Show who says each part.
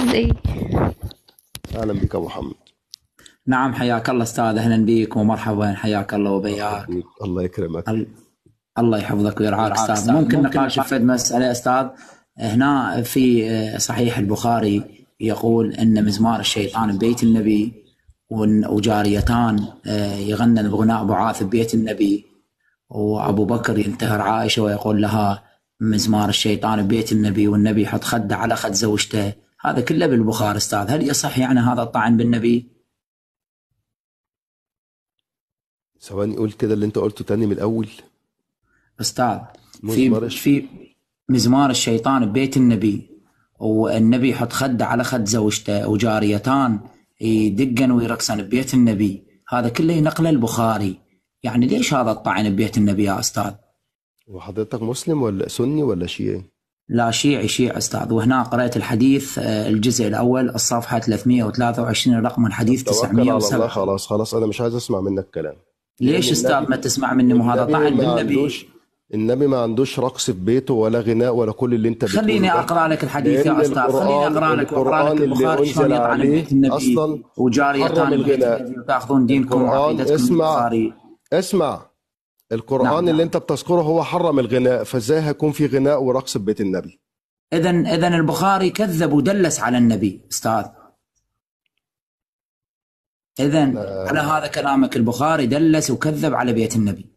Speaker 1: ازاي؟
Speaker 2: اهلا بك يا ابو محمد.
Speaker 3: نعم، حياك الله أستاذ، أهلا بيك ومرحبا، حياك الله
Speaker 2: مرحبا
Speaker 3: وبياك.
Speaker 2: بك، الله يكرمك.
Speaker 3: ال- الله يحفظك ويرعاك أستاذ. ممكن نقاش في فد مسألة أستاذ؟ هنا في صحيح البخاري يقول أن مزمار الشيطان ببيت النبي، وجاريتان يغنن بغناء بعاث ببيت النبي، وأبو بكر ينتهر عائشة ويقول لها مزمار الشيطان ببيت النبي، والنبي يحط خده على خد زوجته. هذا كله بالبخاري أستاذ، هل يصح يعني هذا الطعن بالنبي؟
Speaker 2: ثواني قول كده اللي انت قلته تاني من الاول.
Speaker 3: أستاذ، في
Speaker 2: مزمرش.
Speaker 3: في مزمار الشيطان ببيت النبي، والنبي يحط خده على خد زوجته، وجاريتان يدقن ويرقصن ببيت النبي، هذا كله ينقله البخاري. يعني ليش هذا الطعن ببيت النبي يا أستاذ؟
Speaker 2: وحضرتك مسلم ولا سني ولا شيعي؟
Speaker 3: لا، شيعي أستاذ. وهنا قرأت الحديث الجزء الأول الصفحة 323 رقم
Speaker 2: طب
Speaker 3: الحديث
Speaker 2: توكل على الله،
Speaker 3: 907.
Speaker 2: خلاص خلاص انا مش عايز اسمع منك كلام. لان
Speaker 3: ليش أستاذ
Speaker 2: النبي
Speaker 3: ما تسمع مني؟ وهذا
Speaker 2: والنبي
Speaker 3: طعن
Speaker 2: ما
Speaker 3: بالنبي.
Speaker 2: عندوش النبي ما عندوش رقص في بيته ولا غناء ولا كل اللي انت بتقوله
Speaker 3: خليني
Speaker 2: ده.
Speaker 3: أقرأ لك الحديث
Speaker 2: لان
Speaker 3: يا أستاذ، خليني أقرأ لك وأقرأ لك
Speaker 2: اللي
Speaker 3: البخاري شلون
Speaker 2: انزل
Speaker 3: يطعن
Speaker 2: عليه
Speaker 3: ببيت النبي
Speaker 2: اصلا حرم
Speaker 3: وجاريتان ببيت
Speaker 2: الغناء.
Speaker 3: النبي، وتأخذون دينكم
Speaker 2: القرآن
Speaker 3: وعقيدتكم من
Speaker 2: اسمع
Speaker 3: البخاري.
Speaker 2: اسمع
Speaker 3: نعم
Speaker 2: القرآن اللي
Speaker 3: نعم.
Speaker 2: انت بتذكره هو حرم الغناء، فازاي هيكون في غناء ورقص في بيت النبي؟
Speaker 3: إذن البخاري كذب ودلس على النبي أستاذ. إذن على هذا كلامك البخاري دلس وكذب على بيت النبي.